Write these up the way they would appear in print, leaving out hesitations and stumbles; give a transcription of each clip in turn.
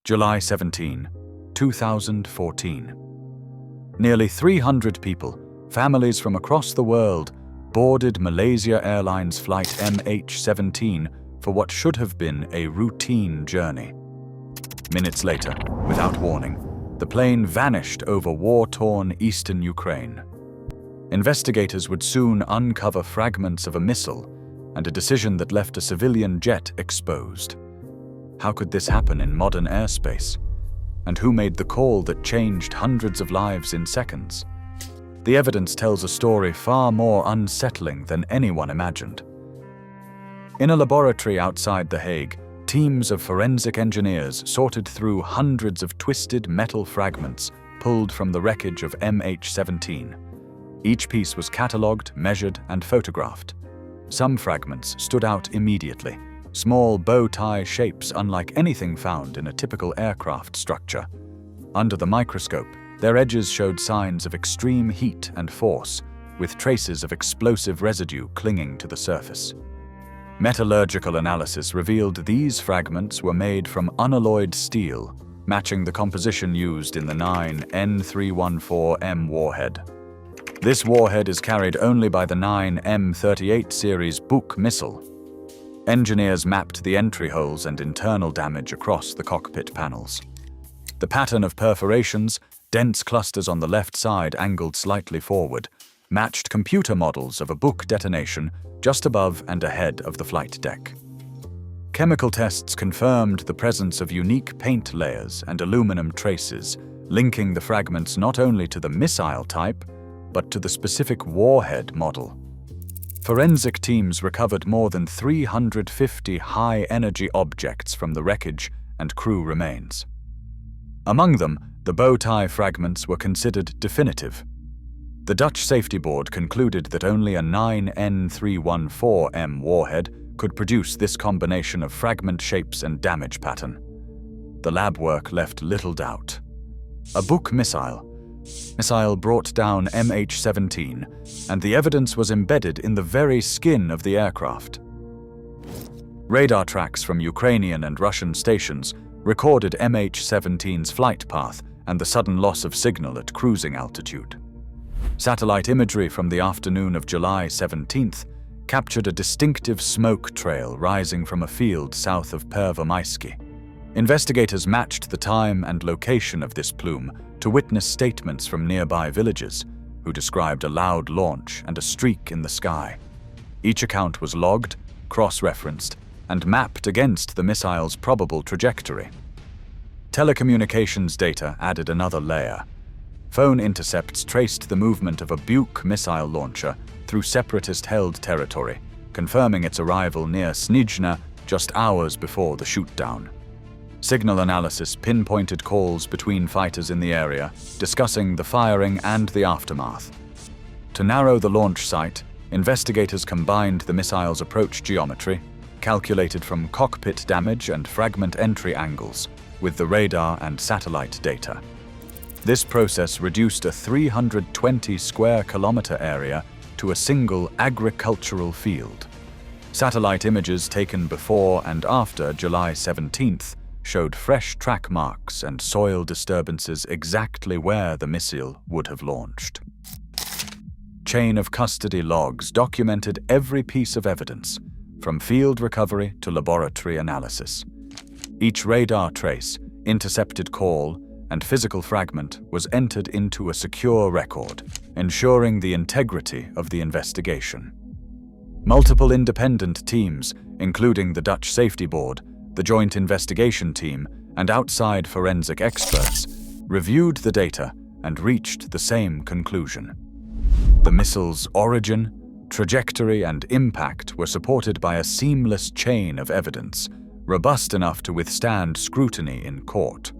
July 17, 2014. Nearly 300 people, families from across the world, boarded Malaysia Airlines Flight MH17 for what should have been a routine journey. Minutes later, without warning, the plane vanished over war-torn eastern Ukraine. Investigators would soon uncover fragments of a missile and a decision that left a civilian jet exposed. How could this happen in modern airspace? And who made the call that changed hundreds of lives in seconds? The evidence tells a story far more unsettling than anyone imagined. In a laboratory outside The Hague, teams of forensic engineers sorted through hundreds of twisted metal fragments pulled from the wreckage of MH17. Each piece was catalogued, measured, and photographed. Some fragments stood out immediately, small bow-tie shapes unlike anything found in a typical aircraft structure. Under the microscope, their edges showed signs of extreme heat and force, with traces of explosive residue clinging to the surface. Metallurgical analysis revealed these fragments were made from unalloyed steel, matching the composition used in the 9N314M warhead. This warhead is carried only by the 9M38 series Buk missile. Engineers mapped the entry holes and internal damage across the cockpit panels. The pattern of perforations, dense clusters on the left side angled slightly forward, matched computer models of a Buk detonation just above and ahead of the flight deck. Chemical tests confirmed the presence of unique paint layers and aluminum traces, linking the fragments not only to the missile type, but to the specific warhead model. Forensic teams recovered more than 350 high-energy objects from the wreckage and crew remains. Among them, the bow-tie fragments were considered definitive. The Dutch Safety Board concluded that only a 9N314M warhead could produce this combination of fragment shapes and damage pattern. The lab work left little doubt. A Buk missile brought down MH17, and the evidence was embedded in the very skin of the aircraft. Radar tracks from Ukrainian and Russian stations recorded MH17's flight path and the sudden loss of signal at cruising altitude. Satellite imagery from the afternoon of July 17th captured a distinctive smoke trail rising from a field south of Pervomaisky. Investigators matched the time and location of this plume to witness statements from nearby villagers, who described a loud launch and a streak in the sky. Each account was logged, cross-referenced, and mapped against the missile's probable trajectory. Telecommunications data added another layer. Phone intercepts traced the movement of a Buk missile launcher through separatist-held territory, confirming its arrival near Snizhna just hours before the shootdown. Signal analysis pinpointed calls between fighters in the area, discussing the firing and the aftermath. To narrow the launch site, investigators combined the missile's approach geometry, calculated from cockpit damage and fragment entry angles, with the radar and satellite data. This process reduced a 320 square kilometer area to a single agricultural field. Satellite images taken before and after July 17th showed fresh track marks and soil disturbances exactly where the missile would have launched. Chain of custody logs documented every piece of evidence, from field recovery to laboratory analysis. Each radar trace, intercepted call, and physical fragment was entered into a secure record, ensuring the integrity of the investigation. Multiple independent teams, including the Dutch Safety Board, the Joint Investigation Team, and outside forensic experts, reviewed the data and reached the same conclusion. The missile's origin, trajectory, and impact were supported by a seamless chain of evidence, robust enough to withstand scrutiny in court.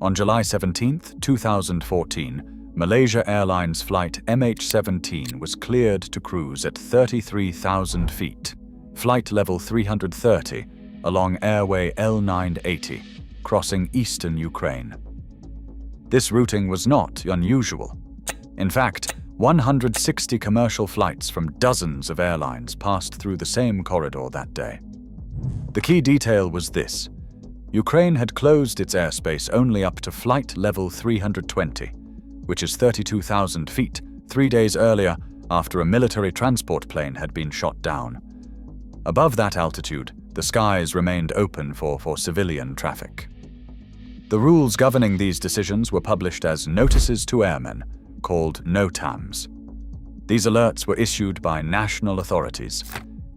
On July 17, 2014, Malaysia Airlines Flight MH17 was cleared to cruise at 33,000 feet, flight level 330, along airway L980, crossing eastern Ukraine. This routing was not unusual. In fact, 160 commercial flights from dozens of airlines passed through the same corridor that day. The key detail was this: Ukraine had closed its airspace only up to flight level 320, which is 32,000 feet, 3 days earlier after a military transport plane had been shot down. Above that altitude, the skies remained open for civilian traffic. The rules governing these decisions were published as notices to airmen, called NOTAMs. These alerts were issued by national authorities,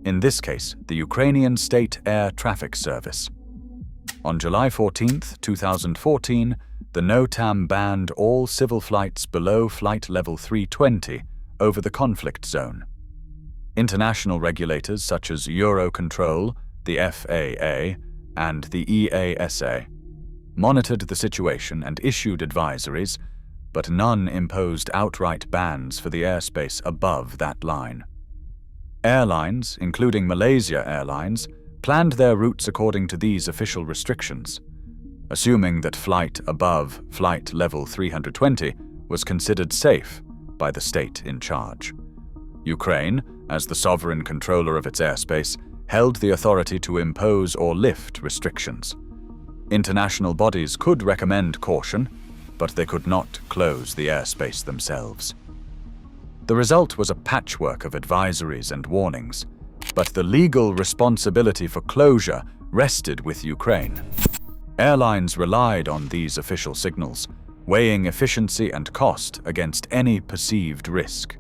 in this case, the Ukrainian State Air Traffic Service. On July 14, 2014, the NOTAM banned all civil flights below flight level 320 over the conflict zone. International regulators such as Eurocontrol, the FAA, and the EASA monitored the situation and issued advisories, but none imposed outright bans for the airspace above that line. Airlines, including Malaysia Airlines, planned their routes according to these official restrictions, assuming that flight above flight level 320 was considered safe by the state in charge. Ukraine, as the sovereign controller of its airspace, held the authority to impose or lift restrictions. International bodies could recommend caution, but they could not close the airspace themselves. The result was a patchwork of advisories and warnings, but the legal responsibility for closure rested with Ukraine. Airlines relied on these official signals, weighing efficiency and cost against any perceived risk.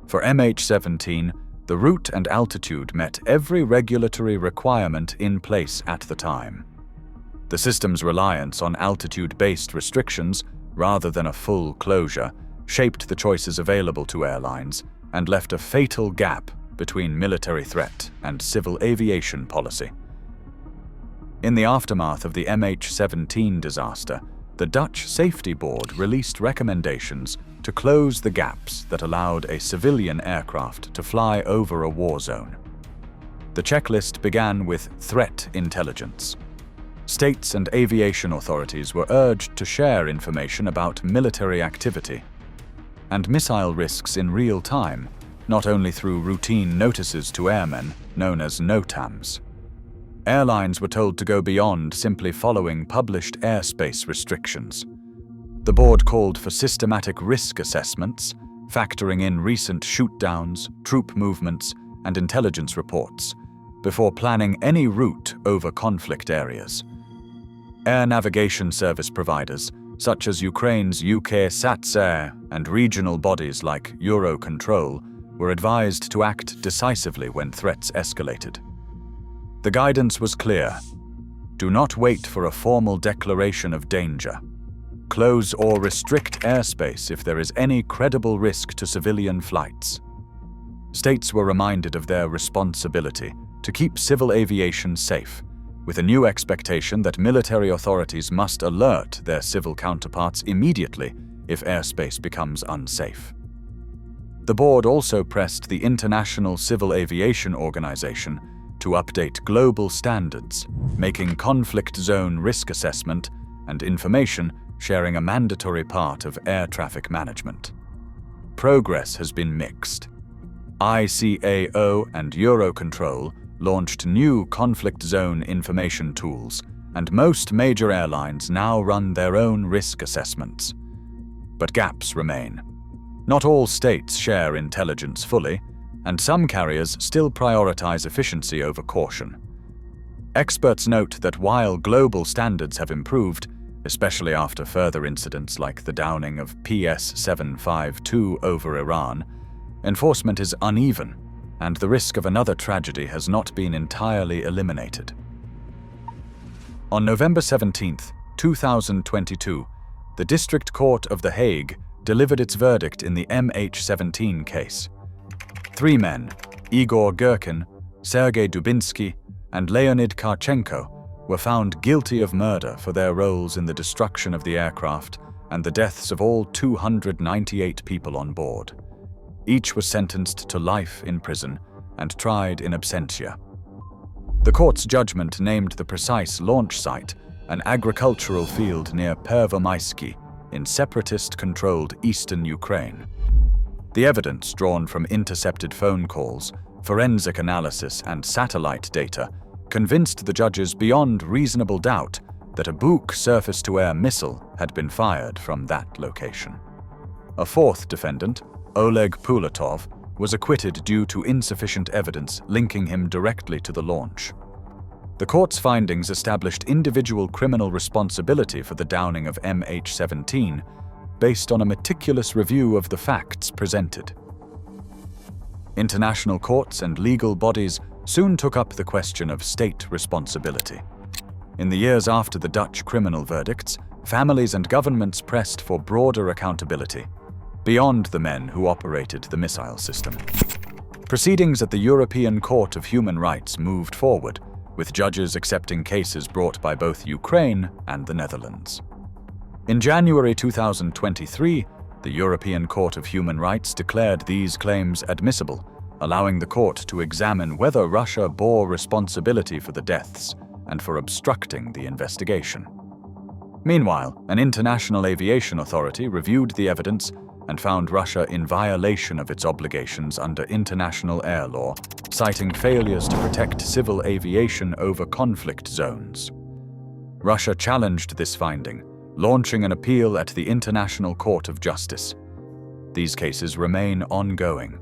For MH17, the route and altitude met every regulatory requirement in place at the time. The system's reliance on altitude-based restrictions, rather than a full closure, shaped the choices available to airlines and left a fatal gap between military threat and civil aviation policy. In the aftermath of the MH17 disaster, the Dutch Safety Board released recommendations to close the gaps that allowed a civilian aircraft to fly over a war zone. The checklist began with threat intelligence. States and aviation authorities were urged to share information about military activity and missile risks in real time, not only through routine notices to airmen, known as NOTAMs. Airlines were told to go beyond simply following published airspace restrictions. The board called for systematic risk assessments, factoring in recent shootdowns, troop movements, and intelligence reports, before planning any route over conflict areas. Air navigation service providers, such as Ukraine's UK-SATSAIR and regional bodies like Eurocontrol, were advised to act decisively when threats escalated. The guidance was clear. Do not wait for a formal declaration of danger. Close or restrict airspace if there is any credible risk to civilian flights. States were reminded of their responsibility to keep civil aviation safe, with a new expectation that military authorities must alert their civil counterparts immediately if airspace becomes unsafe. The board also pressed the International Civil Aviation Organization to update global standards, making conflict zone risk assessment and information sharing a mandatory part of air traffic management. Progress has been mixed. ICAO and Eurocontrol launched new conflict zone information tools, and most major airlines now run their own risk assessments. But gaps remain. Not all states share intelligence fully, and some carriers still prioritize efficiency over caution. Experts note that while global standards have improved, especially after further incidents like the downing of PS-752 over Iran, enforcement is uneven, and the risk of another tragedy has not been entirely eliminated. On November 17, 2022, the District Court of The Hague delivered its verdict in the MH17 case. 3 men, Igor Girkin, Sergei Dubinsky, and Leonid Karchenko, were found guilty of murder for their roles in the destruction of the aircraft and the deaths of all 298 people on board. Each was sentenced to life in prison and tried in absentia. The court's judgment named the precise launch site an agricultural field near Pervomaisky in separatist-controlled eastern Ukraine. The evidence drawn from intercepted phone calls, forensic analysis, and satellite data convinced the judges beyond reasonable doubt that a Buk surface-to-air missile had been fired from that location. A fourth defendant, Oleg Pulatov, was acquitted due to insufficient evidence linking him directly to the launch. The court's findings established individual criminal responsibility for the downing of MH17 based on a meticulous review of the facts presented. International courts and legal bodies soon took up the question of state responsibility. In the years after the Dutch criminal verdicts, families and governments pressed for broader accountability, beyond the men who operated the missile system. Proceedings at the European Court of Human Rights moved forward, with judges accepting cases brought by both Ukraine and the Netherlands. In January 2023, the European Court of Human Rights declared these claims admissible, allowing the court to examine whether Russia bore responsibility for the deaths and for obstructing the investigation. Meanwhile, an international aviation authority reviewed the evidence and found Russia in violation of its obligations under international air law, citing failures to protect civil aviation over conflict zones. Russia challenged this finding, launching an appeal at the International Court of Justice. These cases remain ongoing.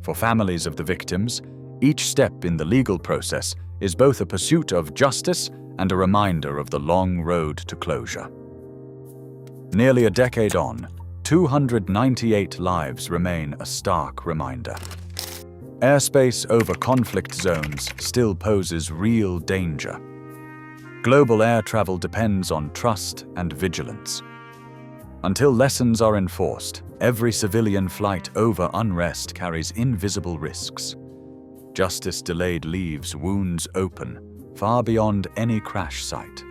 For families of the victims, each step in the legal process is both a pursuit of justice and a reminder of the long road to closure. Nearly a decade on, 298 lives remain a stark reminder. Airspace over conflict zones still poses real danger. Global air travel depends on trust and vigilance. Until lessons are enforced, every civilian flight over unrest carries invisible risks. Justice delayed leaves wounds open, far beyond any crash site.